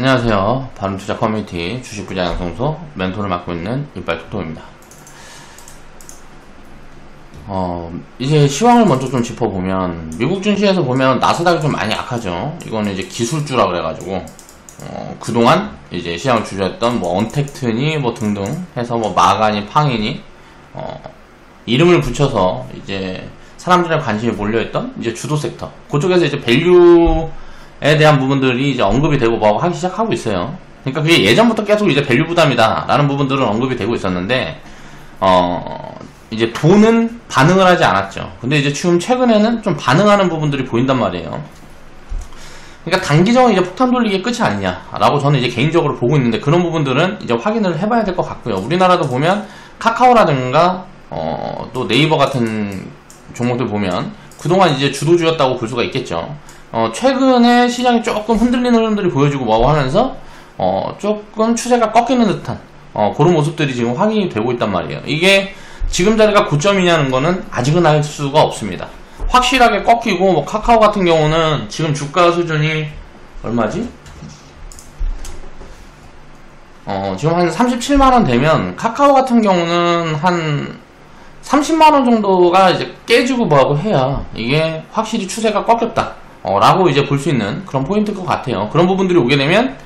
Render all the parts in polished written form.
안녕하세요. 바른투자 커뮤니티 주식부자 양성소 멘토를 맡고 있는 이빨톡톡입니다. 이제 시황을 먼저 좀 짚어보면 미국 증시에서 보면 나스닥이 좀 많이 약하죠. 이거는 이제 기술주라 그래가지고 그동안 이제 시장을 주저했던 뭐 언택트니 뭐 등등 해서 뭐 마가니 팡이니 이름을 붙여서 이제 사람들의 관심이 몰려있던 이제 주도 섹터 그쪽에서 이제 밸류에 대한 부분들이 이제 언급이 되고 뭐 하기 시작하고 있어요. 그러니까 그게 예전부터 계속 이제 밸류 부담이다 라는 부분들은 언급이 되고 있었는데 이제 돈은 반응을 하지 않았죠. 근데 이제 지금 최근에는 좀 반응하는 부분들이 보인단 말이에요. 그러니까 단기적으로 이제 폭탄 돌리기의 끝이 아니냐라고 저는 이제 개인적으로 보고 있는데, 그런 부분들은 이제 확인을 해봐야 될 것 같고요. 우리나라도 보면 카카오라든가 또 네이버 같은 종목들 보면 그동안 이제 주도주였다고 볼 수가 있겠죠. 최근에 시장이 조금 흔들리는 흐름들이 보여주고 뭐하고 하면서 조금 추세가 꺾이는 듯한 그런 모습들이 지금 확인이 되고 있단 말이에요. 이게 지금 자리가 고점이냐는 거는 아직은 알 수가 없습니다. 확실하게 꺾이고, 뭐 카카오 같은 경우는 지금 주가 수준이 얼마지? 지금 한 37만원 되면 카카오 같은 경우는 한 30만원 정도가 이제 깨지고 뭐하고 해야 이게 확실히 추세가 꺾였다 라고 이제 볼 수 있는 그런 포인트일 것 같아요. 그런 부분들이 오게 되면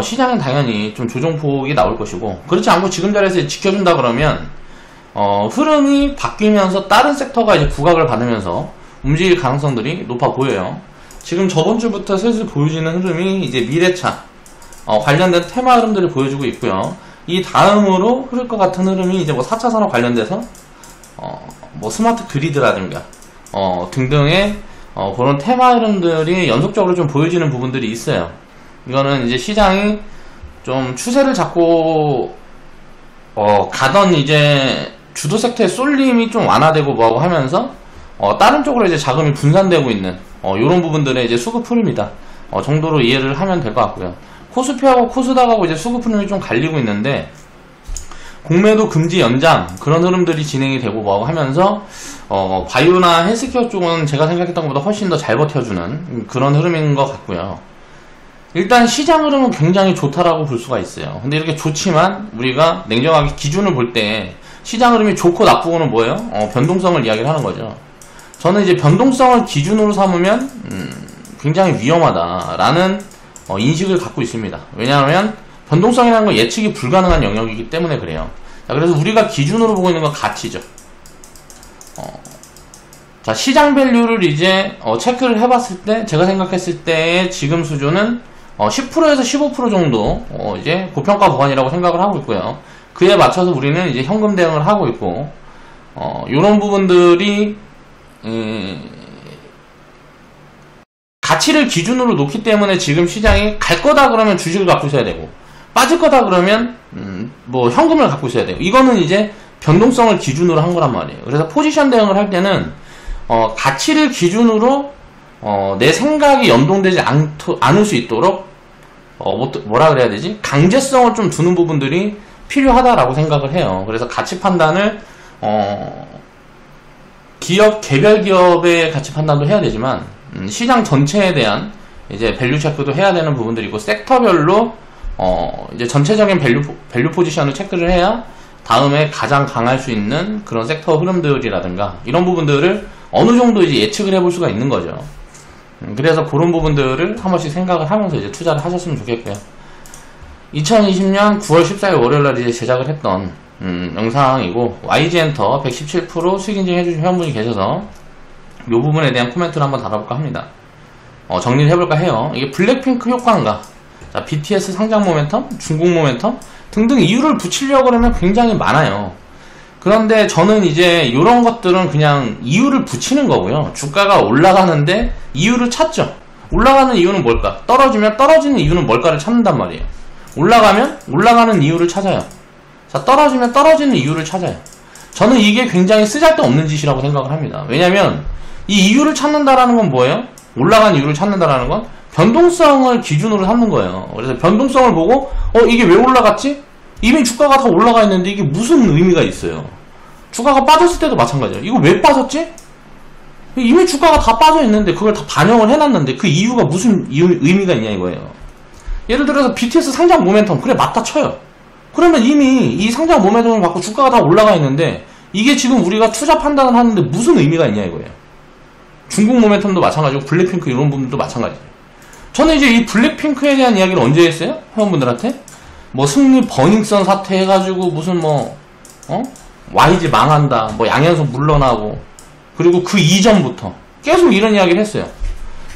시장은 당연히 좀 조정폭이 나올 것이고, 그렇지 않고 지금 자리에서 지켜준다 그러면 흐름이 바뀌면서 다른 섹터가 이제 부각을 받으면서 움직일 가능성들이 높아 보여요. 지금 저번 주부터 슬슬 보여지는 흐름이 이제 미래차 관련된 테마 흐름들을 보여주고 있고요. 이 다음으로 흐를 것 같은 흐름이 이제 뭐 4차 산업 관련돼서 뭐 스마트 그리드라든가 등등의 그런 테마 흐름들이 연속적으로 좀 보여지는 부분들이 있어요. 이거는 이제 시장이 좀 추세를 잡고 가던 이제 주도 섹터의 쏠림이 좀 완화되고 뭐하고 하면서 다른 쪽으로 이제 자금이 분산되고 있는 이런 부분들의 이제 수급 흐름이다 정도로 이해를 하면 될 것 같고요. 코스피하고 코스닥하고 이제 수급 흐름이 좀 갈리고 있는데, 공매도 금지 연장 그런 흐름들이 진행이 되고 뭐하고 하면서 바이오나 헬스케어 쪽은 제가 생각했던 것보다 훨씬 더 잘 버텨주는 그런 흐름인 것 같고요. 일단 시장 흐름은 굉장히 좋다라고 볼 수가 있어요. 근데 이렇게 좋지만 우리가 냉정하게 기준을 볼 때 시장 흐름이 좋고 나쁘고는 뭐예요? 변동성을 이야기를 하는 거죠. 저는 이제 변동성을 기준으로 삼으면 굉장히 위험하다라는 인식을 갖고 있습니다. 왜냐하면 변동성이라는 건 예측이 불가능한 영역이기 때문에 그래요. 자, 그래서 우리가 기준으로 보고 있는 건 가치죠. 자, 시장 밸류를 이제 체크를 해봤을 때 제가 생각했을 때의 지금 수준은 10%에서 15% 정도 이제 고평가 구간이라고 생각을 하고 있고요. 그에 맞춰서 우리는 이제 현금 대응을 하고 있고, 이런 부분들이 가치를 기준으로 놓기 때문에 지금 시장이 갈 거다 그러면 주식을 갖고 있어야 되고, 빠질 거다 그러면 뭐 현금을 갖고 있어야 돼요. 이거는 이제 변동성을 기준으로 한 거란 말이에요. 그래서 포지션 대응을 할 때는 가치를 기준으로 내 생각이 연동되지 않을 수 있도록 뭐라 그래야 되지? 강제성을 좀 두는 부분들이 필요하다라고 생각을 해요. 그래서 가치 판단을 개별 기업의 가치 판단도 해야 되지만 시장 전체에 대한 이제 밸류 체크도 해야 되는 부분들이고, 섹터별로 이제 전체적인 밸류 포지션을 체크를 해야 다음에 가장 강할 수 있는 그런 섹터 흐름들이라든가 이런 부분들을 어느 정도 이제 예측을 해볼 수가 있는 거죠. 그래서 그런 부분들을 한 번씩 생각을 하면서 이제 투자를 하셨으면 좋겠고요. 2020년 9월 14일 월요일날 이제 제작을 했던 영상이고, YG엔터 117% 수익 인증 해주신 회원분이 계셔서 이 부분에 대한 코멘트를 한번 달아볼까 합니다. 정리를 해볼까 해요. 이게 블랙핑크 효과인가, 자, BTS 상장 모멘텀, 중국 모멘텀 등등 이유를 붙이려고 그러면 굉장히 많아요. 그런데 저는 이제 이런 것들은 그냥 이유를 붙이는 거고요. 주가가 올라가는데 이유를 찾죠. 올라가는 이유는 뭘까? 떨어지면 떨어지는 이유는 뭘까를 찾는단 말이에요. 올라가면 올라가는 이유를 찾아요. 자, 떨어지면 떨어지는 이유를 찾아요. 저는 이게 굉장히 쓰잘데없는 짓이라고 생각을 합니다. 왜냐면 이 이유를 찾는다라는 건 뭐예요? 올라간 이유를 찾는다라는 건 변동성을 기준으로 삼는 거예요. 그래서 변동성을 보고 이게 왜 올라갔지? 이미 주가가 다 올라가 있는데 이게 무슨 의미가 있어요? 주가가 빠졌을 때도 마찬가지예요. 이거 왜 빠졌지? 이미 주가가 다 빠져 있는데 그걸 다 반영을 해놨는데 그 이유가 무슨 의미가 있냐 이거예요. 예를 들어서 BTS 상장 모멘텀, 그래 맞다 쳐요. 그러면 이미 이 상장 모멘텀을 받고 주가가 다 올라가 있는데 이게 지금 우리가 투자 판단을 하는데 무슨 의미가 있냐 이거예요. 중국 모멘텀도 마찬가지고 블랙핑크 이런 부분도 마찬가지예요. 저는 이제 이 블랙핑크에 대한 이야기를 언제 했어요? 회원분들한테? 뭐 승리 버닝썬 사태 해가지고 무슨 뭐 YG 망한다, 뭐 양현석 물러나고, 그리고 그 이전부터 계속 이런 이야기를 했어요.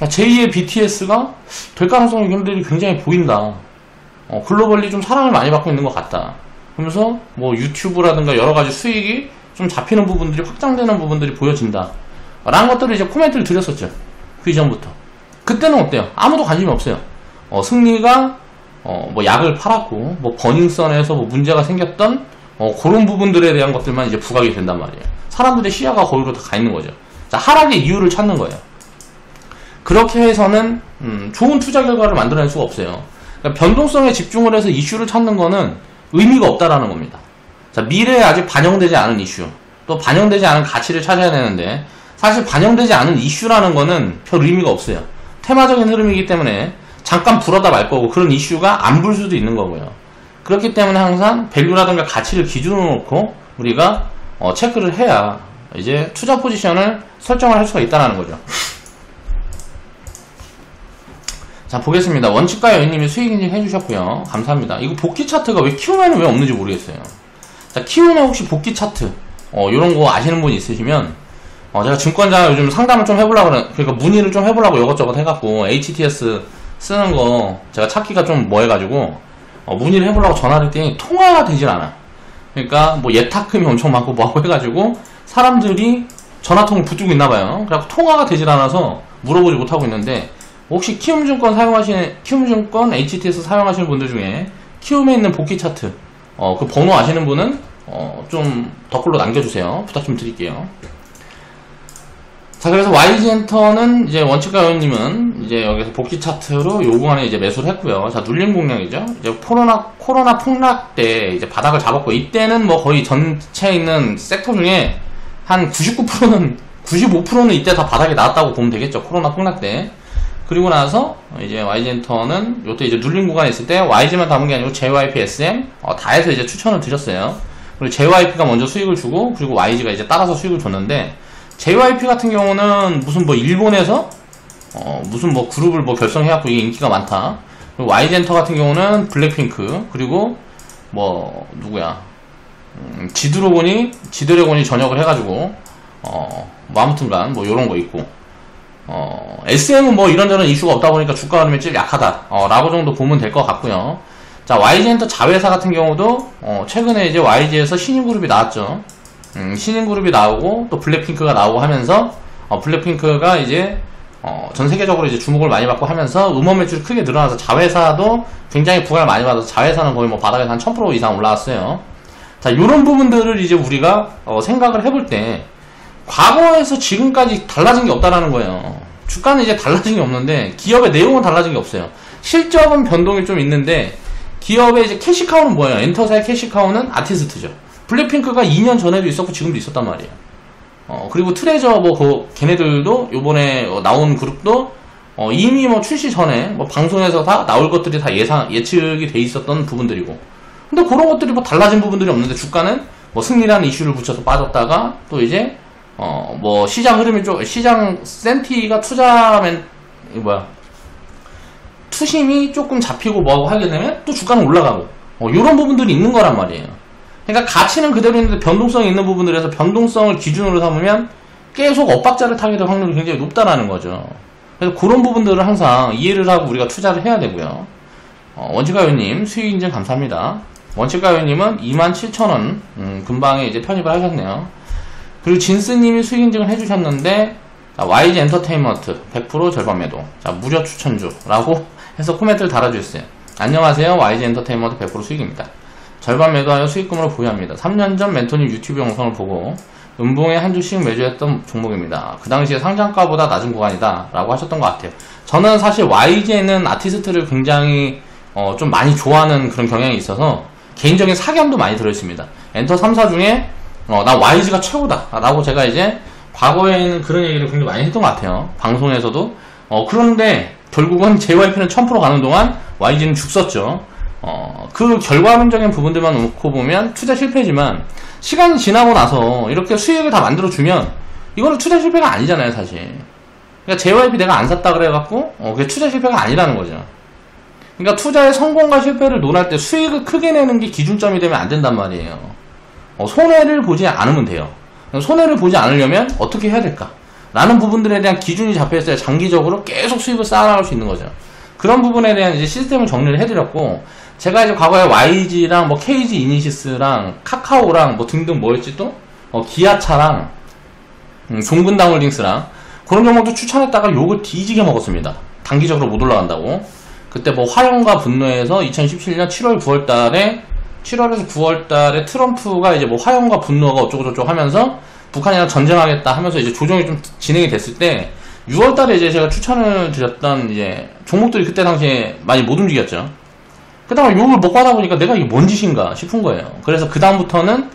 제2의 BTS가 될 가능성이 굉장히 보인다. 글로벌리 좀 사랑을 많이 받고 있는 것 같다. 그러면서 뭐 유튜브라든가 여러가지 수익이 좀 잡히는 부분들이, 확장되는 부분들이 보여진다 라는 것들을 이제 코멘트를 드렸었죠. 그 이전부터. 그때는 어때요? 아무도 관심이 없어요. 승리가 뭐 약을 팔았고 뭐 버닝썬에서 뭐 문제가 생겼던 그런 부분들에 대한 것들만 이제 부각이 된단 말이에요. 사람들의 시야가 거기로 다 가 있는 거죠. 자, 하락의 이유를 찾는 거예요. 그렇게 해서는 좋은 투자 결과를 만들어낼 수가 없어요. 그러니까 변동성에 집중을 해서 이슈를 찾는 거는 의미가 없다라는 겁니다. 자, 미래에 아직 반영되지 않은 이슈, 또 반영되지 않은 가치를 찾아야 되는데, 사실 반영되지 않은 이슈라는 거는 별 의미가 없어요. 테마적인 흐름이기 때문에 잠깐 불어다 말 거고, 그런 이슈가 안 불 수도 있는 거고요. 그렇기 때문에 항상 밸류라든가 가치를 기준으로 놓고 우리가 체크를 해야 이제 투자 포지션을 설정을 할 수가 있다는 거죠. 자, 보겠습니다. 원칙가 여인님이 수익 인증 해주셨고요. 감사합니다. 이거 복귀 차트가 왜 키움에는 왜 없는지 모르겠어요. 자, 키움에 혹시 복귀 차트 요런 거 아시는 분 있으시면 제가 증권자 요즘 상담을 좀 해보려고 그러니까 문의를 좀 해보려고 이것저것 해갖고 HTS 쓰는 거 제가 찾기가 좀 뭐해가지고 문의를 해보려고 전화를 했더니 통화가 되질 않아. 그러니까 뭐 예탁금이 엄청 많고 뭐하고 해가지고 사람들이 전화통을 붙들고 있나봐요. 그래갖고 통화가 되질 않아서 물어보지 못하고 있는데, 혹시 키움증권 키움증권 HTS 사용하시는 분들 중에 키움에 있는 복귀 차트 그 번호 아시는 분은 좀 댓글로 남겨주세요. 부탁 좀 드릴게요. 자, 그래서 YG엔터는 이제 원칙가 회원님은 이제 여기서 복귀 차트로 요 구간에 이제 매수를 했고요. 자, 눌림 공략이죠. 이제 코로나 폭락 때 이제 바닥을 잡았고, 이때는 뭐 거의 전체에 있는 섹터 중에 한 95%는 이때 다 바닥에 나왔다고 보면 되겠죠. 코로나 폭락 때. 그리고 나서 이제 YG엔터는 요때 이제 눌림 구간에 있을 때 YG만 담은 게 아니고 JYP, SM 다 해서 이제 추천을 드렸어요. 그리고 JYP가 먼저 수익을 주고, 그리고 YG가 이제 따라서 수익을 줬는데, JYP 같은 경우는 무슨 뭐 일본에서 무슨 뭐 그룹을 뭐 결성해갖고 이게 인기가 많다. 그리고 YG엔터 같은 경우는 블랙핑크, 그리고 뭐 누구야 지드래곤이 전역을 해가지고 뭐 아무튼간 뭐 요런 거 있고, SM은 뭐 이런저런 이슈가 없다 보니까 주가 흐름이 좀 약하다 라고 정도 보면 될 것 같고요. 자, YG엔터 자회사 같은 경우도 최근에 이제 YG에서 신인그룹이 나왔죠. 신인그룹이 나오고 또 블랙핑크가 나오고 하면서 블랙핑크가 이제 전 세계적으로 이제 주목을 많이 받고 하면서 음원 매출이 크게 늘어나서 자회사도 굉장히 부각을 많이 받아서 자회사는 거의 뭐 바닥에서 한 1000% 이상 올라왔어요. 자, 요런 부분들을 이제 우리가 생각을 해볼 때 과거에서 지금까지 달라진 게 없다라는 거예요. 주가는 이제 달라진 게 없는데 기업의 내용은 달라진 게 없어요. 실적은 변동이 좀 있는데 기업의 이제 캐시카우는 뭐예요? 엔터사의 캐시카우는 아티스트죠. 블랙핑크가 2년 전에도 있었고 지금도 있었단 말이에요. 그리고 트레저 뭐 걔네들도 요번에 나온 그룹도 이미 뭐 출시 전에 뭐 방송에서 다 나올 것들이 다 예측이 돼 있었던 부분들이고, 근데 그런 것들이 뭐 달라진 부분들이 없는데 주가는 뭐 승리라는 이슈를 붙여서 빠졌다가 또 이제 뭐 시장 흐름이 시장 센티가 투심이 조금 잡히고 뭐하고 하게 되면 또 주가는 올라가고 요런 부분들이 있는 거란 말이에요. 그러니까 가치는 그대로 있는데 변동성이 있는 부분들에서 변동성을 기준으로 삼으면 계속 엇박자를 타게 될 확률이 굉장히 높다라는 거죠. 그래서 그런 부분들을 항상 이해를 하고 우리가 투자를 해야 되고요. 원칙가요님 수익 인증 감사합니다. 원칙가요님은 27,000원 금방에 이제 편입을 하셨네요. 그리고 진스님이 수익 인증을 해주셨는데, YG 엔터테인먼트 100% 절반 매도, 자, 무료 추천주라고 해서 코멘트를 달아주셨어요. 안녕하세요, YG 엔터테인먼트 100% 수익입니다. 절반 매도하여 수익금으로 보유합니다. 3년 전 멘토님 유튜브 영상을 보고 음봉에 한 주씩 매주했던 종목입니다. 그 당시에 상장가보다 낮은 구간이다 라고 하셨던 것 같아요. 저는 사실 YG에는 아티스트를 굉장히 좀 많이 좋아하는 그런 경향이 있어서 개인적인 사견도 많이 들어있습니다. 엔터 3사 중에 난 YG가 최고다 라고 제가 이제 과거에는 그런 얘기를 굉장히 많이 했던 것 같아요. 방송에서도. 그런데 결국은 JYP는 1000% 가는 동안 YG는 죽었죠. 그 결과론적인 부분들만 놓고 보면 투자 실패지만 시간이 지나고 나서 이렇게 수익을 다 만들어주면 이거는 투자 실패가 아니잖아요, 사실. 그러니까 JYP 내가 안 샀다 그래갖고 그게 투자 실패가 아니라는 거죠. 그러니까 투자의 성공과 실패를 논할 때 수익을 크게 내는 게 기준점이 되면 안 된단 말이에요. 손해를 보지 않으면 돼요. 손해를 보지 않으려면 어떻게 해야 될까? 라는 부분들에 대한 기준이 잡혀있어야 장기적으로 계속 수익을 쌓아나갈 수 있는 거죠. 그런 부분에 대한 이제 시스템을 정리를 해드렸고, 제가 이제 과거에 YG랑 뭐 KG 이니시스랑 카카오랑 뭐 등등 뭐였지 또? 기아차랑 종근당홀딩스랑 그런 종목도 추천했다가 욕을 뒤지게 먹었습니다. 단기적으로 못 올라간다고. 그때 뭐 화염과 분노에서 2017년 7월 9월달에 7월에서 9월달에 트럼프가 이제 뭐 화염과 분노가 어쩌고저쩌고 하면서 북한이랑 전쟁하겠다 하면서 이제 조정이 좀 진행이 됐을 때 6월달에 이제 제가 추천을 드렸던 이제 종목들이 그때 당시에 많이 못 움직였죠. 그다음에 욕을 먹고 하다 보니까 내가 이게 뭔 짓인가 싶은 거예요. 그래서 그 다음부터는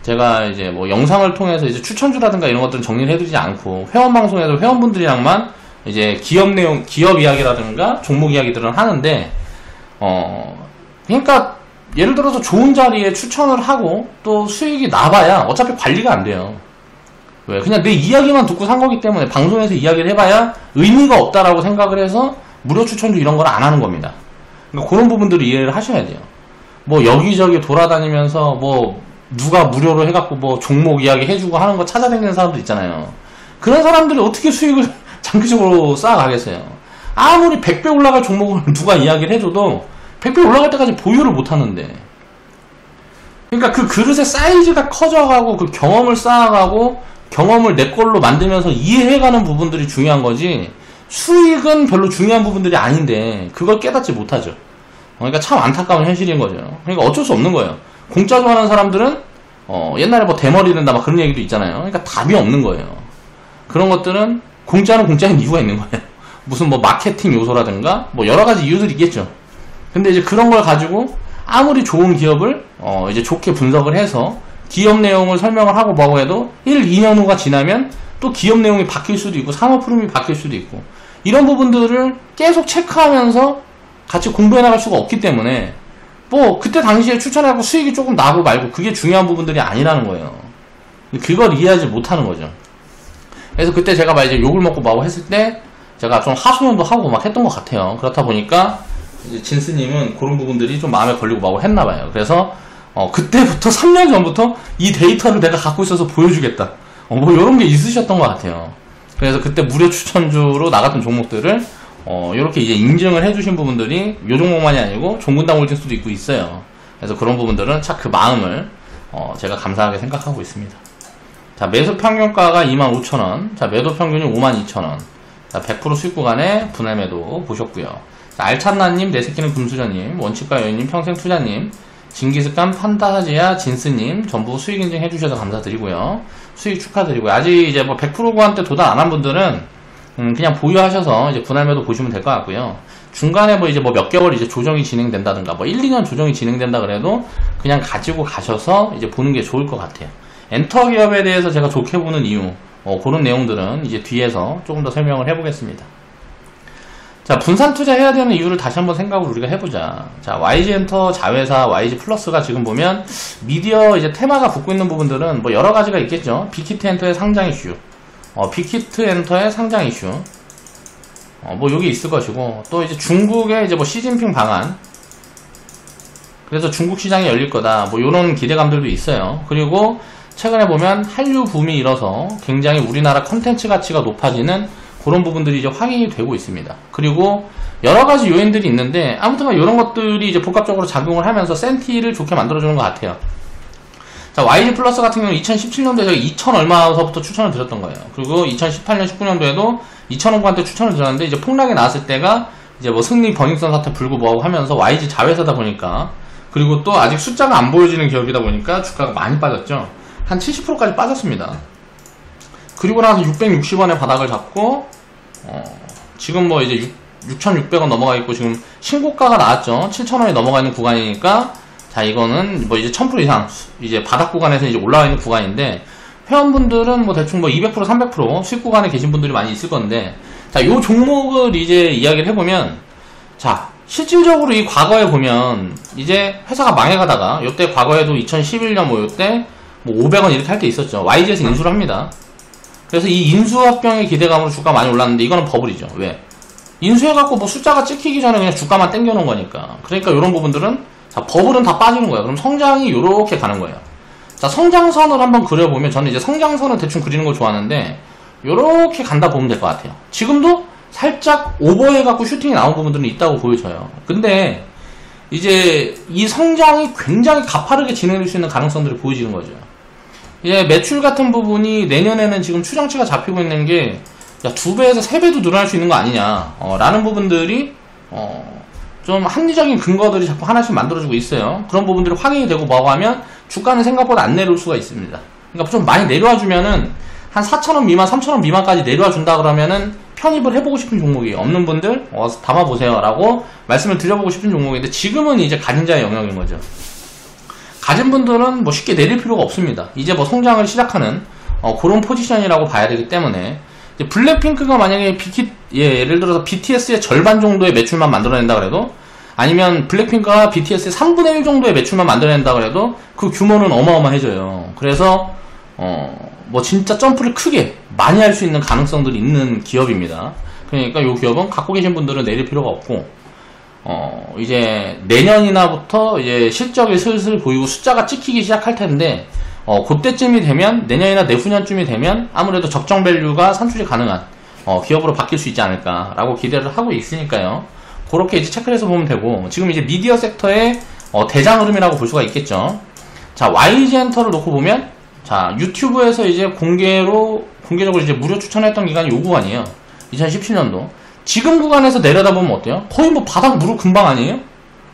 제가 이제 뭐 영상을 통해서 이제 추천주라든가 이런 것들은 정리를 해드리지 않고 회원 방송에서 회원분들이랑만 이제 기업 내용, 기업 이야기라든가 종목 이야기들은 하는데 그러니까 예를 들어서 좋은 자리에 추천을 하고 또 수익이 나봐야 어차피 관리가 안 돼요. 왜? 그냥 내 이야기만 듣고 산 거기 때문에 방송에서 이야기를 해봐야 의미가 없다라고 생각을 해서 무료 추천주 이런 걸 안 하는 겁니다. 그러니까 그런 부분들을 이해를 하셔야 돼요. 뭐 여기저기 돌아다니면서 뭐 누가 무료로 해갖고 뭐 종목 이야기 해주고 하는 거 찾아다니는 사람들 있잖아요. 그런 사람들이 어떻게 수익을 장기적으로 쌓아가겠어요. 아무리 100배 올라갈 종목을 누가 이야기를 해줘도 100배 올라갈 때까지 보유를 못하는데, 그러니까 그 그릇의 사이즈가 커져가고 그 경험을 쌓아가고 경험을 내 걸로 만들면서 이해해가는 부분들이 중요한 거지 수익은 별로 중요한 부분들이 아닌데 그걸 깨닫지 못하죠. 그러니까 참 안타까운 현실인 거죠. 그러니까 어쩔 수 없는 거예요. 공짜 좋아하는 사람들은 옛날에 뭐 대머리 된다 막 그런 얘기도 있잖아요. 그러니까 답이 없는 거예요. 그런 것들은 공짜는 공짜인 이유가 있는 거예요. 무슨 뭐 마케팅 요소라든가 뭐 여러 가지 이유들이 있겠죠. 근데 이제 그런 걸 가지고 아무리 좋은 기업을 이제 좋게 분석을 해서 기업 내용을 설명을 하고 뭐하고 해도 1, 2년 후가 지나면 또 기업 내용이 바뀔 수도 있고 산업 흐름이 바뀔 수도 있고 이런 부분들을 계속 체크하면서 같이 공부해 나갈 수가 없기 때문에 뭐 그때 당시에 추천하고 수익이 조금 나고 말고 그게 중요한 부분들이 아니라는 거예요. 그걸 이해하지 못하는 거죠. 그래서 그때 제가 막 이제 욕을 먹고 뭐하고 했을 때 제가 좀 하소연도 하고 막 했던 것 같아요. 그렇다 보니까 이제 진스님은 그런 부분들이 좀 마음에 걸리고 뭐하고 했나봐요. 그래서 그때부터 3년 전부터 이 데이터를 내가 갖고 있어서 보여주겠다. 뭐 이런 게 있으셨던 것 같아요. 그래서 그때 무료 추천주로 나갔던 종목들을 이렇게 이제 인증을 해주신 부분들이 요 종목만이 아니고 종근당 홀딩스도 있고 있어요. 그래서 그런 부분들은 참 그 마음을 제가 감사하게 생각하고 있습니다. 자, 매수 평균가가 25,000원, 자, 매도 평균이 52,000원, 자, 100% 수익 구간에 분할 매도 보셨고요. 자, 알찬나님, 내새끼는 금수저님, 원칙과 여인님, 평생투자님, 진기습관, 판타지아, 진스님 전부 수익 인증 해주셔서 감사드리고요. 수익 축하드리고요. 아직 이제 뭐 100% 구간대 도달 안 한 분들은 그냥 보유하셔서 이제 분할 매도 보시면 될 것 같고요. 중간에 뭐 이제 뭐 몇 개월 이제 조정이 진행된다든가 뭐 1, 2년 조정이 진행된다 그래도 그냥 가지고 가셔서 이제 보는 게 좋을 것 같아요. 엔터 기업에 대해서 제가 좋게 보는 이유, 그런 내용들은 이제 뒤에서 조금 더 설명을 해보겠습니다. 자, 분산 투자해야 되는 이유를 다시 한번 생각을 우리가 해보자. 자, YG엔터 자회사, YG플러스가 지금 보면 미디어 이제 테마가 붙고 있는 부분들은 뭐 여러 가지가 있겠죠. 빅히트엔터의 상장 이슈, 빅히트엔터의 상장 이슈, 뭐 요게 있을 것이고, 또 이제 중국의 이제 뭐 시진핑 방한, 그래서 중국 시장이 열릴 거다, 뭐 요런 기대감들도 있어요. 그리고 최근에 보면 한류 붐이 일어서 굉장히 우리나라 컨텐츠 가치가 높아지는 그런 부분들이 이제 확인이 되고 있습니다. 그리고 여러 가지 요인들이 있는데 아무튼 이런 것들이 이제 복합적으로 작용을 하면서 센티를 좋게 만들어주는 것 같아요. 자, YG 플러스 같은 경우는 2017년도에 제가 2,000 얼마서부터 추천을 드렸던 거예요. 그리고 2018년, 19년도에도 2,000원한테 추천을 드렸는데 이제 폭락이 나왔을 때가 이제 뭐 승리 버닝썬 사태 불고 뭐하고 하면서 YG 자회사다 보니까, 그리고 또 아직 숫자가 안 보여지는 기업이다 보니까 주가가 많이 빠졌죠. 한 70%까지 빠졌습니다. 그리고 나서 660원에 바닥을 잡고 지금 뭐 이제 6,600원 넘어가 있고 지금 신고가가 나왔죠. 7,000원이 넘어가 있는 구간이니까 자, 이거는 뭐 이제 1000% 이상 이제 바닥 구간에서 이제 올라와 있는 구간인데 회원분들은 뭐 대충 뭐 200%, 300% 수익 구간에 계신 분들이 많이 있을 건데, 자, 요 종목을 이제 이야기를 해보면, 자, 실질적으로 이 과거에 보면, 이제 회사가 망해가다가, 요때 과거에도 2011년 뭐 요때, 뭐 500원 이렇게 할 때 있었죠. YG에서 인수를 합니다. 그래서 이 인수합병의 기대감으로 주가 많이 올랐는데, 이거는 버블이죠. 왜? 인수해갖고 뭐 숫자가 찍히기 전에 그냥 주가만 땡겨놓은 거니까. 그러니까 이런 부분들은, 자, 버블은 다 빠지는 거예요. 그럼 성장이 요렇게 가는 거예요. 자, 성장선을 한번 그려보면, 저는 이제 성장선을 대충 그리는 거 좋아하는데, 요렇게 간다 보면 될 것 같아요. 지금도 살짝 오버해갖고 슈팅이 나온 부분들은 있다고 보여져요. 근데, 이제, 이 성장이 굉장히 가파르게 진행될 수 있는 가능성들이 보여지는 거죠. 이제 매출 같은 부분이 내년에는 지금 추정치가 잡히고 있는 게, 야, 2배에서 3배도 늘어날 수 있는 거 아니냐, 라는 부분들이, 좀 합리적인 근거들이 자꾸 하나씩 만들어지고 있어요. 그런 부분들이 확인이 되고 뭐고 하면 주가는 생각보다 안 내려올 수가 있습니다. 그러니까 좀 많이 내려와 주면은 한 4,000원 미만, 3,000원 미만까지 내려와 준다 그러면은 편입을 해보고 싶은 종목이에요. 없는 분들 담아보세요 라고 말씀을 드려보고 싶은 종목인데, 지금은 이제 가진 자의 영역인 거죠. 가진 분들은 뭐 쉽게 내릴 필요가 없습니다. 이제 뭐 성장을 시작하는 그런 포지션이라고 봐야 되기 때문에, 블랙핑크가 만약에 예를 들어서 BTS의 절반 정도의 매출만 만들어낸다 그래도, 아니면 블랙핑크가 BTS의 3분의 1 정도의 매출만 만들어낸다 그래도 그 규모는 어마어마해져요. 그래서 뭐 진짜 점프를 크게 많이 할 수 있는 가능성들이 있는 기업입니다. 그러니까 이 기업은 갖고 계신 분들은 내릴 필요가 없고, 이제 내년이나부터 이제 실적이 슬슬 보이고 숫자가 찍히기 시작할 텐데, 그때쯤이 되면, 내년이나 내후년쯤이 되면 아무래도 적정 밸류가 산출이 가능한 기업으로 바뀔 수 있지 않을까라고 기대를 하고 있으니까요. 그렇게 이제 체크를 해서 보면 되고, 지금 이제 미디어 섹터의 대장 흐름이라고 볼 수가 있겠죠. 자, YG엔터를 놓고 보면, 자, 유튜브에서 이제 공개적으로 이제 무료 추천했던 기간이 요 구간이에요. 2017년도. 지금 구간에서 내려다보면 어때요? 거의 뭐 바닥 무릎 금방 아니에요?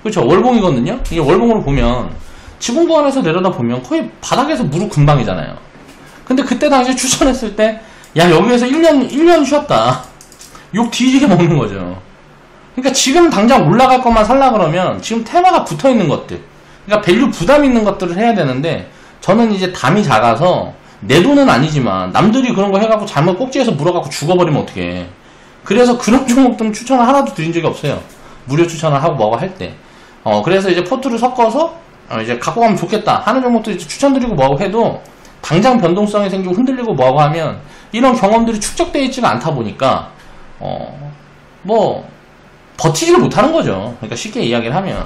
그렇죠. 월봉이거든요. 이게 월봉으로 보면, 지금 구간에서 내려다보면 거의 바닥에서 무릎 금방이잖아요. 근데 그때 당시에 추천했을 때, 야, 여기에서 1년 쉬었다. 욕 뒤지게 먹는 거죠. 그러니까 지금 당장 올라갈 것만 살라 그러면 지금 테마가 붙어 있는 것들, 그러니까 밸류 부담 있는 것들을 해야 되는데, 저는 이제 담이 작아서 내 돈은 아니지만 남들이 그런 거 해갖고 잘못 꼭지에서 물어갖고 죽어버리면 어떡해. 그래서 그런 종목들은 추천을 하나도 드린 적이 없어요. 무료 추천을 하고 뭐고 할 때. 그래서 이제 포트를 섞어서 이제 갖고 가면 좋겠다 하는 종목들 이제 추천드리고 뭐고 해도, 당장 변동성이 생기고 흔들리고 뭐고 하면 이런 경험들이 축적되어 있지가 않다 보니까 뭐 버티지를 못하는 거죠. 그러니까 쉽게 이야기를 하면.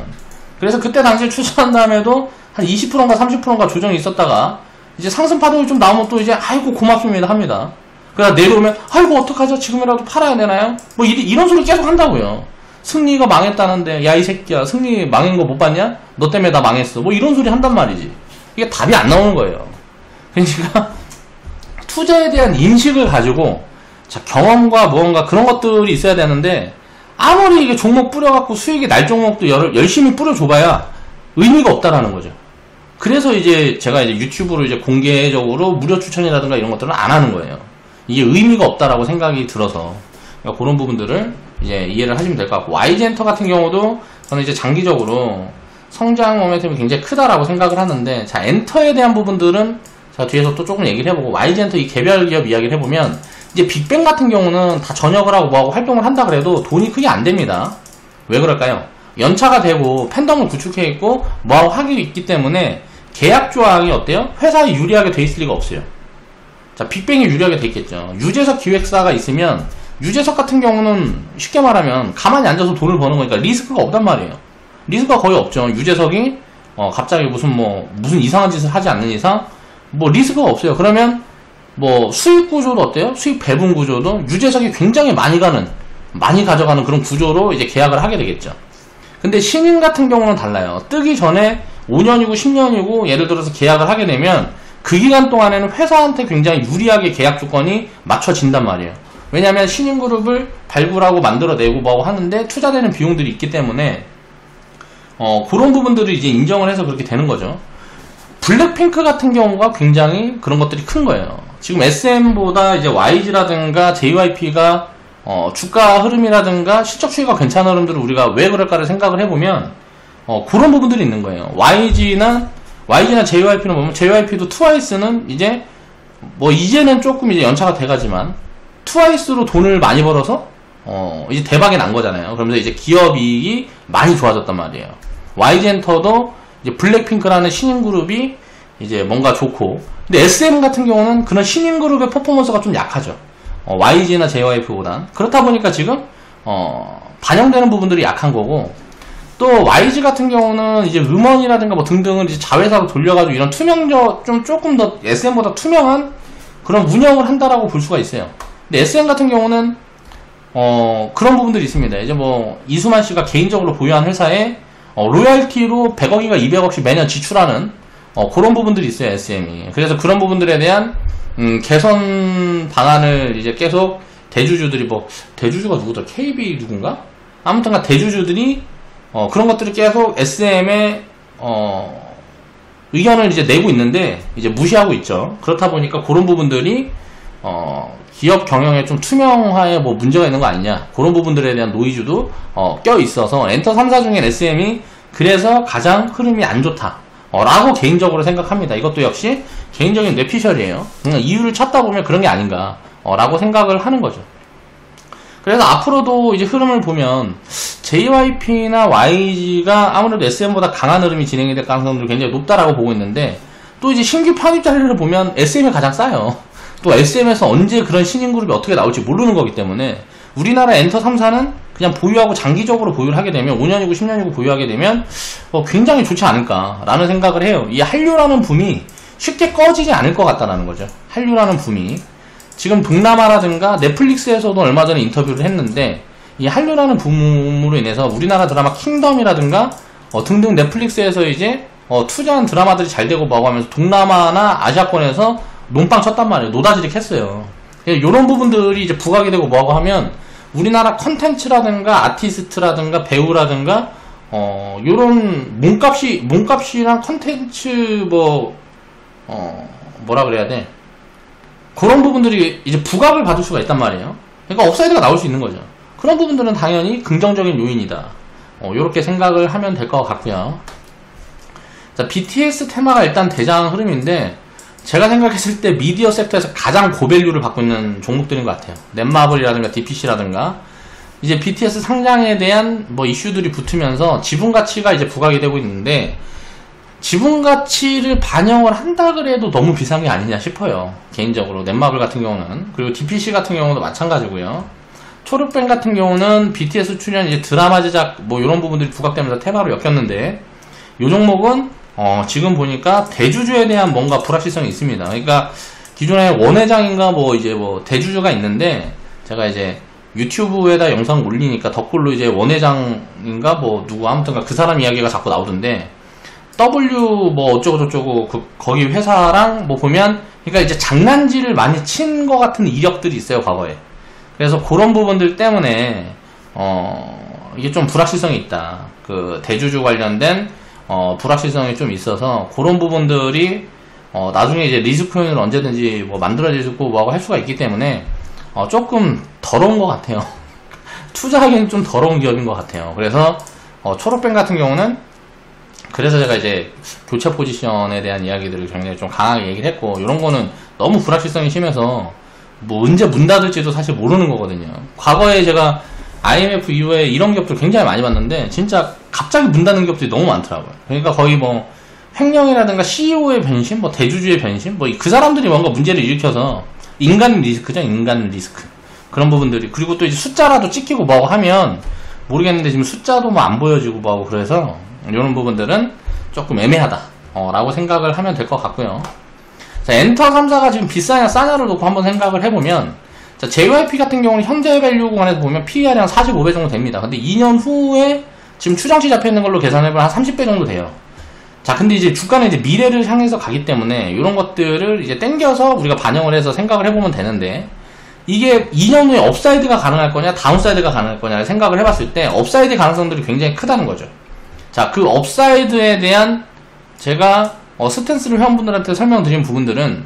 그래서 그때 당시에 추천한 다음에도 한 20%인가 30%인가 조정이 있었다가, 이제 상승 파동이 좀 나오면 또 이제 아이고 고맙습니다 합니다. 그러다 내려오면 아이고 어떡하죠, 지금이라도 팔아야 되나요? 뭐 이런 소리 계속 한다고요. 승리가 망했다는데, 야 이 새끼야 승리 망한 거 못 봤냐? 너 때문에 나 망했어. 뭐 이런 소리 한단 말이지. 이게 답이 안 나오는 거예요. 그러니까 투자에 대한 인식을 가지고, 자, 경험과 무언가 그런 것들이 있어야 되는데, 아무리 이게 종목 뿌려갖고 수익이 날 종목도 열심히 뿌려줘봐야 의미가 없다라는 거죠. 그래서 이제 제가 이제 유튜브로 이제 공개적으로 무료 추천이라든가 이런 것들은 안 하는 거예요. 이게 의미가 없다라고 생각이 들어서. 그러니까 그런 부분들을 이제 이해를 하시면 될 것 같고, YG엔터 같은 경우도 저는 이제 장기적으로 성장 모멘텀이 굉장히 크다라고 생각을 하는데, 자, 엔터에 대한 부분들은 제가 뒤에서 또 조금 얘기를 해보고, YG엔터 이 개별 기업 이야기를 해보면, 이제 빅뱅 같은 경우는 다 전역을 하고 뭐하고 활동을 한다 그래도 돈이 크게 안 됩니다. 왜 그럴까요? 연차가 되고 팬덤을 구축해 있고 뭐하고 하기 있기 때문에 계약 조항이 어때요? 회사에 유리하게 돼 있을 리가 없어요. 자, 빅뱅이 유리하게 돼 있겠죠. 유재석 기획사가 있으면, 유재석 같은 경우는 쉽게 말하면 가만히 앉아서 돈을 버는 거니까 리스크가 없단 말이에요. 리스크가 거의 없죠. 유재석이 갑자기 무슨 이상한 짓을 하지 않는 이상 뭐 리스크가 없어요. 그러면 뭐 수익 구조도 어때요? 수익 배분 구조도 유재석이 굉장히 많이 가져가는 그런 구조로 이제 계약을 하게 되겠죠. 근데 신인 같은 경우는 달라요. 뜨기 전에 5년이고 10년이고 예를 들어서 계약을 하게 되면 그 기간 동안에는 회사한테 굉장히 유리하게 계약 조건이 맞춰진단 말이에요. 왜냐하면 신인 그룹을 발굴하고 만들어내고 뭐하고 하는데 투자되는 비용들이 있기 때문에 그런 부분들을 이제 인정을 해서 그렇게 되는 거죠. 블랙핑크 같은 경우가 굉장히 그런 것들이 큰 거예요. 지금 SM보다 이제 YG라든가 JYP가 주가 흐름이라든가 실적 추이가 괜찮은 흐름들을 우리가 왜 그럴까를 생각을 해보면 그런 부분들이 있는 거예요. YG나 JYP는 보면 JYP도 트와이스는 이제 뭐 이제는 조금 이제 연차가 돼가지만 트와이스로 돈을 많이 벌어서 이제 대박이 난 거잖아요. 그러면서 이제 기업이익이 많이 좋아졌단 말이에요. YG엔터도 이제 블랙핑크라는 신인 그룹이 이제 뭔가 좋고, 근데 SM 같은 경우는 그런 신인 그룹의 퍼포먼스가 좀 약하죠. YG나 JYP보단. 그렇다 보니까 지금 반영되는 부분들이 약한 거고, 또 YG 같은 경우는 이제 음원이라든가 뭐 등등을 이제 자회사로 돌려가지고 이런 조금 더 SM보다 투명한 그런 운영을 한다라고 볼 수가 있어요. 근데 SM 같은 경우는 그런 부분들이 있습니다. 이제 뭐 이수만 씨가 개인적으로 보유한 회사에 로열티로 100억인가 200억씩 매년 지출하는 그런 부분들이 있어요, SM이. 그래서 그런 부분들에 대한 개선 방안을 이제 계속 대주주들이 대주주가 누구더라? KB 누군가? 아무튼가 대주주들이 그런 것들을 계속 SM에 의견을 이제 내고 있는데 이제 무시하고 있죠. 그렇다 보니까 그런 부분들이 기업 경영에 좀 투명화에 뭐 문제가 있는 거 아니냐, 그런 부분들에 대한 노이즈도 껴 있어서 엔터 3사 중엔 SM이 그래서 가장 흐름이 안 좋다 라고 개인적으로 생각합니다. 이것도 역시 개인적인 뇌피셜이에요. 이유를 찾다 보면 그런 게 아닌가 라고 생각을 하는 거죠. 그래서 앞으로도 이제 흐름을 보면 JYP나 YG가 아무래도 SM보다 강한 흐름이 진행이 될 가능성들이 굉장히 높다라고 보고 있는데, 또 이제 신규 편입 자리를 보면 SM이 가장 싸요. 또 SM에서 언제 그런 신인 그룹이 어떻게 나올지 모르는 거기 때문에 우리나라 엔터 3사는 그냥 보유하고 장기적으로 보유를 하게 되면 5년이고 10년이고 보유하게 되면 굉장히 좋지 않을까라는 생각을 해요. 이 한류라는 붐이 쉽게 꺼지지 않을 것 같다라는 거죠. 한류라는 붐이 지금 동남아라든가 넷플릭스에서도 얼마 전에 인터뷰를 했는데, 이 한류라는 붐으로 인해서 우리나라 드라마 킹덤이라든가 등등 넷플릭스에서 이제 투자한 드라마들이 잘 되고 뭐하고 하면서 동남아나 아시아권에서 논빵 쳤단 말이에요. 노다지릭 했어요. 이런 부분들이 이제 부각이 되고 뭐하고 하면 우리나라 컨텐츠라든가 아티스트라든가 배우라든가 요런 몸값이랑 컨텐츠 뭐라 그래야 돼, 그런 부분들이 이제 부각을 받을 수가 있단 말이에요. 그러니까 업사이드가 나올 수 있는 거죠. 그런 부분들은 당연히 긍정적인 요인이다. 요렇게 생각을 하면 될 것 같고요. 자, BTS 테마가 일단 대장 흐름인데, 제가 생각했을 때 미디어 섹터에서 가장 고밸류를 받고 있는 종목들인 것 같아요. 넷마블이라든가 DPC라든가 이제 BTS 상장에 대한 뭐 이슈들이 붙으면서 지분 가치가 이제 부각이 되고 있는데, 지분 가치를 반영을 한다 그래도 너무 비싼 게 아니냐 싶어요, 개인적으로. 넷마블 같은 경우는. 그리고 DPC 같은 경우도 마찬가지고요. 초록뱅 같은 경우는 BTS 출연 이제 드라마 제작 뭐 이런 부분들이 부각되면서 테마로 엮였는데, 이 종목은 지금 보니까 대주주에 대한 뭔가 불확실성이 있습니다. 그러니까 기존에 원회장인가 이제 대주주가 있는데, 제가 이제 유튜브에다 영상 올리니까 댓글로 이제 원회장인가 누구 아무튼가 그 사람 이야기가 자꾸 나오던데, W 어쩌고저쩌고 거기 회사랑 보면, 그러니까 이제 장난질을 많이 친 것 같은 이력들이 있어요, 과거에. 그래서 그런 부분들 때문에 이게 좀 불확실성이 있다. 그 대주주 관련된 불확실성이 좀 있어서 그런 부분들이 나중에 이제 리스크요인을 언제든지 만들어질 수 있고 뭐하고 할 수가 있기 때문에 조금 더러운 것 같아요. 투자하기는 좀 더러운 기업인 것 같아요. 그래서 초록뱅 같은 경우는, 그래서 제가 이제 교체 포지션에 대한 이야기들을 굉장히 좀 강하게 얘기를 했고, 이런 거는 너무 불확실성이 심해서 언제 문 닫을지도 사실 모르는 거거든요. 과거에 제가 IMF 이후에 이런 기업들 굉장히 많이 봤는데 진짜 갑자기 문 닫는 기업들이 너무 많더라고요. 그러니까 거의 횡령이라든가 CEO의 변심, 대주주의 변심, 그 사람들이 뭔가 문제를 일으켜서 인간 리스크죠, 인간 리스크. 그런 부분들이. 그리고 또 이제 숫자라도 찍히고 뭐하고 하면 모르겠는데 지금 숫자도 안 보여지고 뭐하고, 그래서 이런 부분들은 조금 애매하다 라고 생각을 하면 될 것 같고요. 자, 엔터 3사가 지금 비싸냐 싸냐를 놓고 한번 생각을 해보면, 자, JYP 같은 경우는 현재 밸류 구간에서 보면 PER이 한 45배 정도 됩니다. 근데 2년 후에 지금 추정치 잡혀있는 걸로 계산해보면 한 30배 정도 돼요. 자, 근데 이제 주가는 이제 미래를 향해서 가기 때문에 이런 것들을 이제 땡겨서 우리가 반영을 해서 생각을 해보면 되는데, 이게 2년 후에 업사이드가 가능할 거냐 다운사이드가 가능할 거냐를 생각을 해봤을 때 업사이드 가능성들이 굉장히 크다는 거죠. 자, 그 업사이드에 대한 제가 스탠스를 회원분들한테 설명드린 부분들은,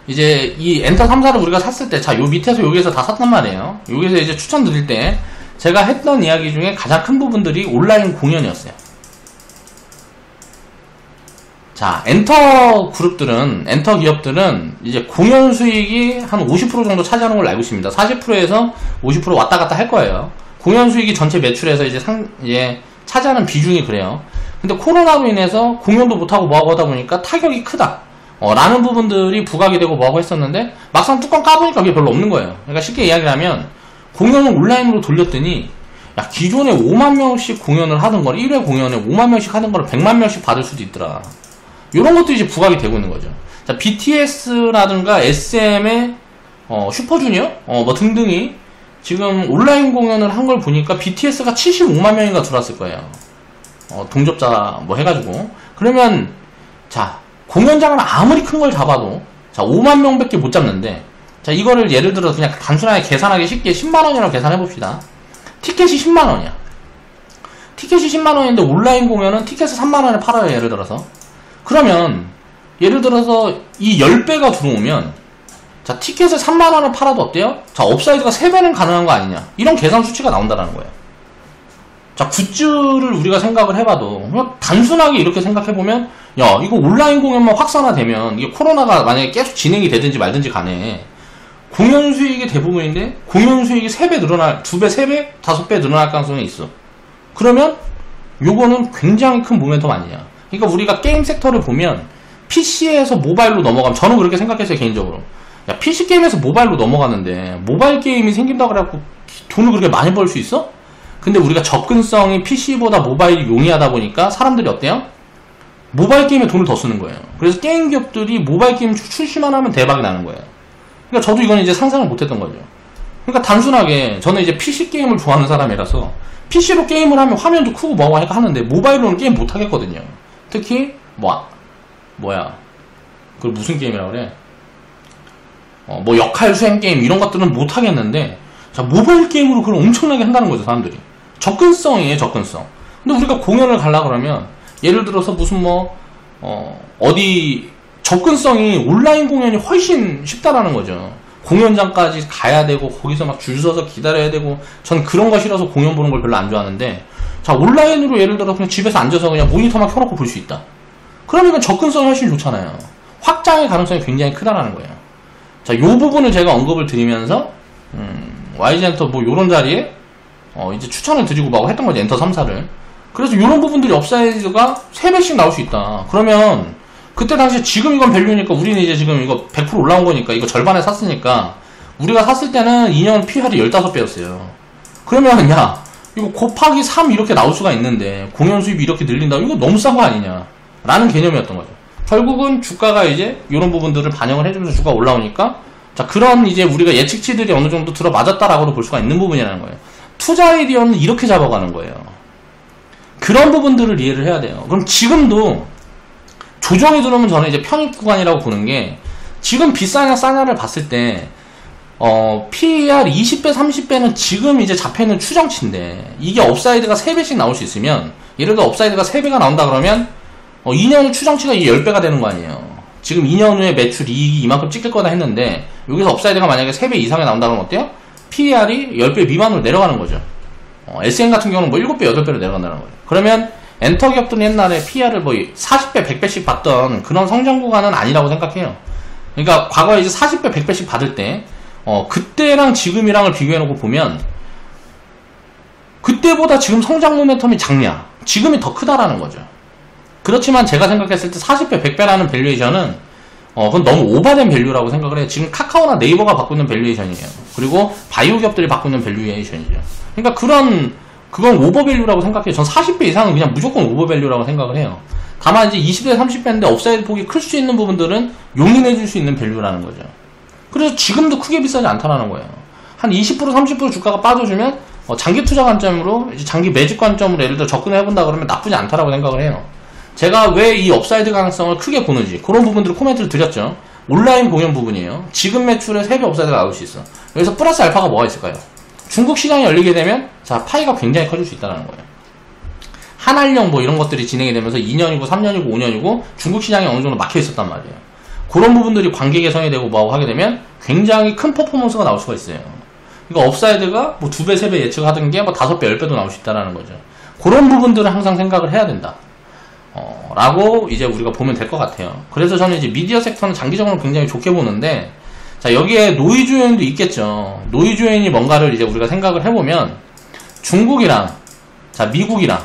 이제 이 엔터 3사를 우리가 샀을 때, 자, 요 밑에서 여기에서 다 샀단 말이에요. 여기서 이제 추천드릴 때 제가 했던 이야기 중에 가장 큰 부분들이 온라인 공연이었어요. 자, 엔터 그룹들은, 엔터 기업들은 이제 공연 수익이 한 50% 정도 차지하는 걸로 알고 있습니다. 40%에서 50% 왔다 갔다 할 거예요. 공연 수익이 전체 매출에서 이제 차지하는 비중이 그래요. 근데 코로나로 인해서 공연도 못하고 뭐하고 하다 보니까 타격이 크다. 라는 부분들이 부각이 되고 뭐하고 했었는데, 막상 뚜껑 까보니까 그게 별로 없는 거예요. 그러니까 쉽게 이야기를 하면, 공연을 온라인으로 돌렸더니, 야, 기존에 5만 명씩 공연을 하던 걸, 1회 공연에 5만 명씩 하던 걸 100만 명씩 받을 수도 있더라. 요런 것도 이제 부각이 되고 있는 거죠. 자, BTS라든가 SM의 슈퍼주니어 뭐 등등이 지금 온라인 공연을 한 걸 보니까 BTS가 75만 명인가 들어왔을 거예요. 동접자 뭐 해가지고. 그러면 자, 공연장을 아무리 큰 걸 잡아도 자, 5만 명밖에 못 잡는데, 자, 이거를 예를 들어 그냥 단순하게 계산하기 쉽게 10만 원이라고 계산해 봅시다. 티켓이 10만 원이야. 티켓이 10만 원인데 온라인 공연은 티켓을 3만 원에 팔아요, 예를 들어서. 그러면 예를 들어서 이 10배가 들어오면, 자, 티켓을 3만 원에 팔아도 어때요? 자, 업사이드가 3배는 가능한 거 아니냐, 이런 계산 수치가 나온다는 거예요. 자, 굿즈를 우리가 생각을 해봐도 그냥 단순하게 이렇게 생각해보면, 야, 이거 온라인 공연만 확산화되면, 이게 코로나가 만약에 계속 진행이 되든지 말든지 간에 공연 수익이 대부분인데, 공연 수익이 3배 늘어날, 2배, 3배, 5배 늘어날 가능성이 있어. 그러면 요거는 굉장히 큰 모멘텀 아니냐. 그러니까 우리가 게임 섹터를 보면 PC에서 모바일로 넘어가면, 저는 그렇게 생각했어요, 개인적으로. 야, PC 게임에서 모바일로 넘어가는데 모바일 게임이 생긴다고 그래갖고 돈을 그렇게 많이 벌 수 있어? 근데 우리가 접근성이 PC보다 모바일이 용이하다 보니까 사람들이 어때요? 모바일 게임에 돈을 더 쓰는 거예요. 그래서 게임 기업들이 모바일 게임 출시만 하면 대박이 나는 거예요. 그러니까 저도 이건 이제 상상을 못했던 거죠. 그러니까 단순하게 저는 이제 PC 게임을 좋아하는 사람이라서 PC로 게임을 하면 화면도 크고 뭐하고 하니까 하는데, 모바일로는 게임 못 하겠거든요. 특히 그걸 무슨 게임이라고 그래? 뭐 역할 수행 게임 이런 것들은 못 하겠는데, 자, 모바일 게임으로 그걸 엄청나게 한다는 거죠, 사람들이. 접근성이에요, 접근성. 근데 우리가 공연을 가려고 그러면, 예를 들어서 무슨 어디 접근성이 온라인 공연이 훨씬 쉽다라는 거죠. 공연장까지 가야 되고 거기서 막 줄 서서 기다려야 되고, 전 그런 거 싫어서 공연 보는 걸 별로 안 좋아하는데, 자, 온라인으로 예를 들어 그냥 집에서 앉아서 그냥 모니터만 켜놓고 볼 수 있다. 그러면 접근성이 훨씬 좋잖아요. 확장의 가능성이 굉장히 크다라는 거예요. 자, 요 부분을 제가 언급을 드리면서 YG엔터 뭐 요런 자리에 이제 추천을 드리고 막 했던 거죠, 엔터 3사를. 그래서 요런 부분들이 업사이즈가 3배씩 나올 수 있다. 그러면 그때 당시에, 지금 이건 밸류니까 우리는 이제 지금 이거 100% 올라온 거니까 이거 절반에 샀으니까, 우리가 샀을 때는 2년 PR이 15배였어요. 그러면 야, 이거 곱하기 3 이렇게 나올 수가 있는데 공연 수입이 이렇게 늘린다, 이거 너무 싼 거 아니냐 라는 개념이었던 거죠. 결국은 주가가 이제 이런 부분들을 반영을 해주면서 주가가 올라오니까, 자, 그런 이제 우리가 예측치들이 어느 정도 들어맞았다라고도 볼 수가 있는 부분이라는 거예요. 투자 아이디어는 이렇게 잡아가는 거예요. 그런 부분들을 이해를 해야 돼요. 그럼 지금도 조정이 들어오면 저는 이제 편입 구간이라고 보는 게, 지금 비싸냐 싸냐를 봤을 때 PER 20배 30배는 지금 이제 잡혀있는 추정치인데, 이게 업사이드가 3배씩 나올 수 있으면, 예를 들어 업사이드가 3배가 나온다 그러면 2년 후 추정치가 이게 10배가 되는 거 아니에요. 지금 2년 후에 매출 이익이 이만큼 찍힐 거다 했는데, 여기서 업사이드가 만약에 3배 이상에 나온다 그러면 어때요? PER이 10배 미만으로 내려가는 거죠. SM 같은 경우는 뭐 7배 8배로 내려간다는 거예요. 그러면 엔터 기업들은 옛날에 PER을 뭐 40배 100배씩 받던 그런 성장 구간은 아니라고 생각해요. 그러니까 과거에 이제 40배 100배씩 받을 때 그때랑 지금이랑을 비교해놓고 보면, 그때보다 지금 성장 모멘텀이 작냐, 지금이 더 크다라는 거죠. 그렇지만 제가 생각했을 때 40배 100배라는 밸류에이션은 그건 너무 오버된 밸류라고 생각을 해요. 지금 카카오나 네이버가 받고 있는 밸류에이션이에요. 그리고 바이오 기업들이 받고 있는 밸류에이션이죠. 그러니까 그건 오버밸류라고 생각해요. 전 40배 이상은 그냥 무조건 오버밸류라고 생각을 해요. 다만 이제 20배 30배인데 업사이드 폭이 클 수 있는 부분들은 용인해 줄 수 있는 밸류라는 거죠. 그래서 지금도 크게 비싸지 않다라는 거예요. 한 20% 30% 주가가 빠져주면 장기 투자 관점으로, 이제 장기 매직 관점으로 예를 들어 접근을 해본다 그러면 나쁘지 않다라고 생각을 해요. 제가 왜 이 업사이드 가능성을 크게 보는지 그런 부분들을 코멘트를 드렸죠. 온라인 공연 부분이에요. 지금 매출에 3배 업사이드가 나올 수 있어. 여기서 플러스 알파가 뭐가 있을까요? 중국 시장이 열리게 되면, 자, 파이가 굉장히 커질 수 있다는 거예요. 한알령 뭐 이런 것들이 진행이 되면서 2년이고 3년이고 5년이고 중국 시장이 어느 정도 막혀 있었단 말이에요. 그런 부분들이 관계 개선이 되고 뭐하고 하게 되면 굉장히 큰 퍼포먼스가 나올 수가 있어요. 그러니까 업사이드가 뭐 2배, 3배 예측하던 게 뭐 5배, 10배도 나올 수 있다는 거죠. 그런 부분들을 항상 생각을 해야 된다. 라고 이제 우리가 보면 될 것 같아요. 그래서 저는 이제 미디어 섹터는 장기적으로 굉장히 좋게 보는데, 자, 여기에 노이즈 요인도 있겠죠. 노이즈 요인이 뭔가를 이제 우리가 생각을 해보면, 중국이랑, 자, 미국이랑,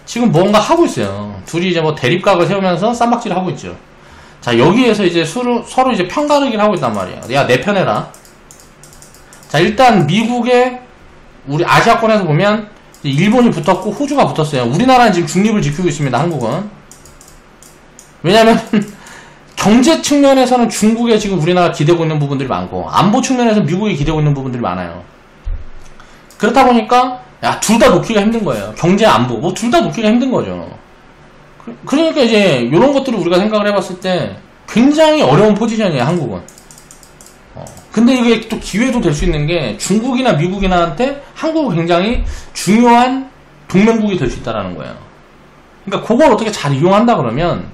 지금 뭔가 하고 있어요. 둘이 이제 뭐 대립각을 세우면서 쌈박질을 하고 있죠. 자, 여기에서 이제 서로 이제 편가르기를 하고 있단 말이야. 야, 내 편해라. 자, 일단 미국의, 우리 아시아권에서 보면, 일본이 붙었고 호주가 붙었어요. 우리나라는 지금 중립을 지키고 있습니다. 한국은. 왜냐면 경제 측면에서는 중국에 지금 우리나라가 기대고 있는 부분들이 많고, 안보 측면에서 미국이 기대고 있는 부분들이 많아요. 그렇다 보니까 야, 둘 다 놓기가 힘든 거예요. 경제, 안보 뭐 둘 다 놓기가 힘든 거죠. 그러니까 이제 이런 것들을 우리가 생각을 해봤을 때 굉장히 어려운 포지션이에요. 한국은. 근데 이게 또 기회도 될 수 있는 게, 중국이나 미국이나한테 한국은 굉장히 중요한 동맹국이 될 수 있다는 거예요. 그러니까 그걸 어떻게 잘 이용한다 그러면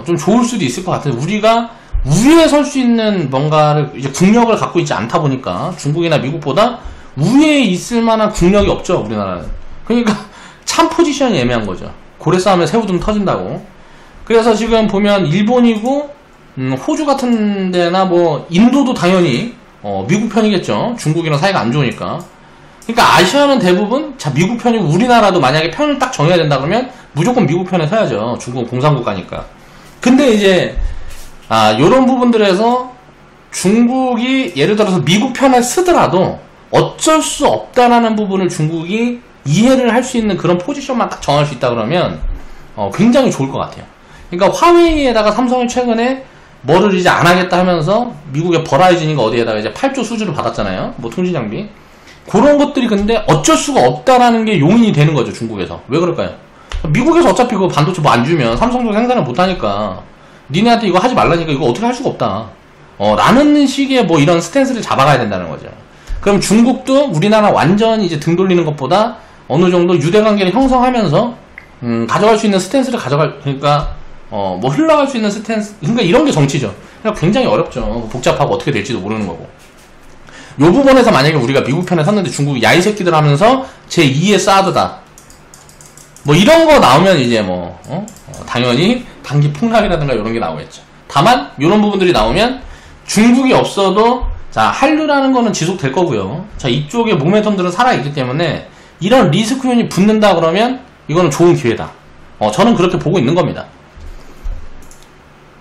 좀 좋을 수도 있을 것 같아요. 우리가 우위에 설 수 있는 뭔가를, 이제 국력을 갖고 있지 않다 보니까 중국이나 미국보다 우위에 있을 만한 국력이 없죠, 우리나라는. 그러니까 참 포지션이 애매한 거죠. 고래 싸움에 새우등 터진다고. 그래서 지금 보면 일본이고 호주 같은 데나 뭐 인도도 당연히 미국 편이겠죠. 중국이랑 사이가 안 좋으니까. 그러니까 아시아는 대부분 자, 미국 편이고, 우리나라도 만약에 편을 딱 정해야 된다 그러면 무조건 미국 편에 서야죠. 중국은 공산국가니까. 근데 이제 요런 부분들에서 중국이 예를 들어서 미국 편에 쓰더라도 어쩔 수 없다라는 부분을 중국이 이해를 할 수 있는 그런 포지션만 딱 정할 수 있다 그러면 굉장히 좋을 것 같아요. 그러니까 화웨이에다가 삼성이 최근에 뭐를 이제 안 하겠다 하면서 미국의 버라이즌인가 어디에다가 이제 8조 수주를 받았잖아요. 뭐 통신 장비. 그런 것들이 근데 어쩔 수가 없다라는 게 용인이 되는 거죠, 중국에서. 왜 그럴까요? 미국에서 어차피 그 반도체 뭐 안 주면 삼성도 생산을 못 하니까 니네한테 이거 하지 말라니까 이거 어떻게 할 수가 없다. 라는 식의 뭐 이런 스탠스를 잡아가야 된다는 거죠. 그럼 중국도 우리나라 완전히 이제 등 돌리는 것보다 어느 정도 유대 관계를 형성하면서 가져갈 수 있는 스탠스를 그러니까 뭐 흘러갈 수 있는 스탠스, 그러니까 이런 게 정치죠. 그러니까 굉장히 어렵죠. 복잡하고 어떻게 될지도 모르는 거고. 요 부분에서 만약에 우리가 미국 편에 섰는데 중국이 야이 새끼들 하면서 제2의 사드다, 뭐 이런 거 나오면 이제 뭐 당연히 단기 폭락이라든가 이런 게 나오겠죠. 다만 이런 부분들이 나오면 중국이 없어도 자, 한류라는 거는 지속될 거고요. 자, 이쪽에 모멘텀들은 살아있기 때문에 이런 리스크 요인이 붙는다 그러면 이거는 좋은 기회다. 저는 그렇게 보고 있는 겁니다.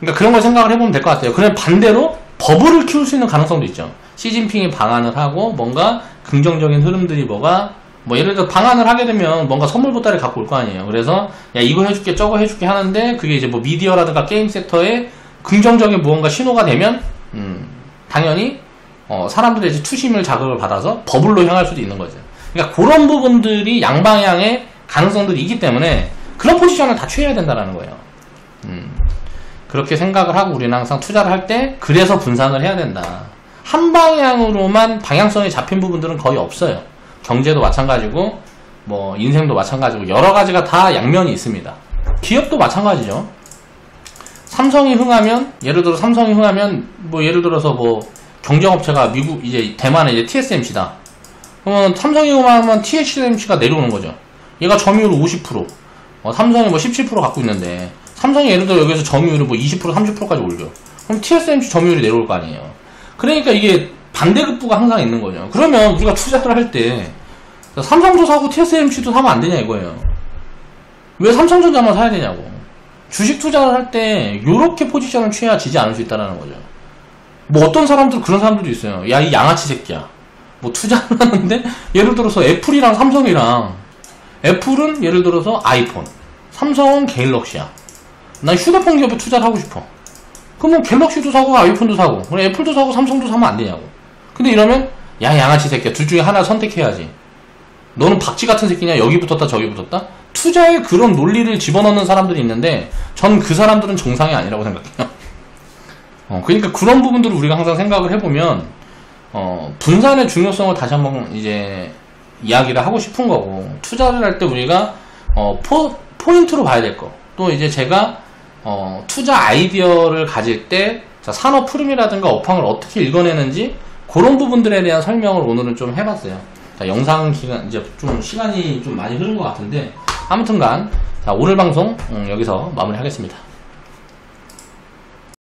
그러니까 그런 걸 생각을 해보면 될 것 같아요. 그럼 반대로 버블을 키울 수 있는 가능성도 있죠. 시진핑이 방한을 하고 뭔가 긍정적인 흐름들이 뭐 예를 들어 방한을 하게 되면 뭔가 선물 보따리 갖고 올 거 아니에요. 그래서 야, 이거 해줄게 저거 해줄게 하는데 그게 이제 뭐 미디어라든가 게임 섹터에 긍정적인 무언가 신호가 되면 당연히 사람들의 이제 투심을 자극을 받아서 버블로 향할 수도 있는 거죠. 그러니까 그런 부분들이 양방향의 가능성들이 있기 때문에 그런 포지션을 다 취해야 된다는 거예요. 그렇게 생각을 하고 우리는 항상 투자를 할 때 그래서 분산을 해야 된다. 한 방향으로만 방향성이 잡힌 부분들은 거의 없어요. 경제도 마찬가지고 뭐 인생도 마찬가지고 여러 가지가 다 양면이 있습니다. 기업도 마찬가지죠. 삼성이 흥하면 예를 들어서 뭐 경쟁업체가 미국 이제 대만의 이제 TSMC다. 그러면 삼성이 흥하면 TSMC가 내려오는 거죠. 얘가 점유율 50%, 삼성이 뭐 17% 갖고 있는데 삼성이 예를 들어 여기서 점유율을 뭐 20%, 30%까지 올려. 그럼 TSMC 점유율이 내려올 거 아니에요. 그러니까 이게 반대급부가 항상 있는 거죠. 그러면 우리가 투자를 할 때 삼성도 사고 TSMC도 사면 안 되냐 이거예요. 왜 삼성전자만 사야 되냐고. 주식 투자를 할 때 요렇게 포지션을 취해야 지지 않을 수 있다는 거죠. 뭐 어떤 사람들 그런 사람들도 있어요. 야, 이 양아치 새끼야. 뭐 투자를 하는데 예를 들어서 애플이랑 삼성이랑, 애플은 예를 들어서 아이폰, 삼성은 갤럭시야. 난 휴대폰 기업에 투자를 하고 싶어. 그러면 갤럭시도 사고 아이폰도 사고 그래 애플도 사고 삼성도 사면 안 되냐고. 근데 이러면 야, 양아치 새끼야, 둘 중에 하나 선택해야지. 너는 박쥐 같은 새끼냐, 여기 붙었다 저기 붙었다. 투자에 그런 논리를 집어넣는 사람들이 있는데 전 그 사람들은 정상이 아니라고 생각해요. 그러니까 그런 부분들을 우리가 항상 생각을 해보면 분산의 중요성을 다시 한번 이제 이야기를 하고 싶은 거고, 투자를 할 때 우리가 포인트로 봐야 될 거, 또 이제 제가 투자 아이디어를 가질 때 산업 흐름이라든가 업황을 어떻게 읽어내는지 그런 부분들에 대한 설명을 오늘은 좀 해봤어요. 자, 영상 기간 이제 좀 시간이 좀 많이 흐른 것 같은데 아무튼간 자, 오늘 방송 여기서 마무리하겠습니다.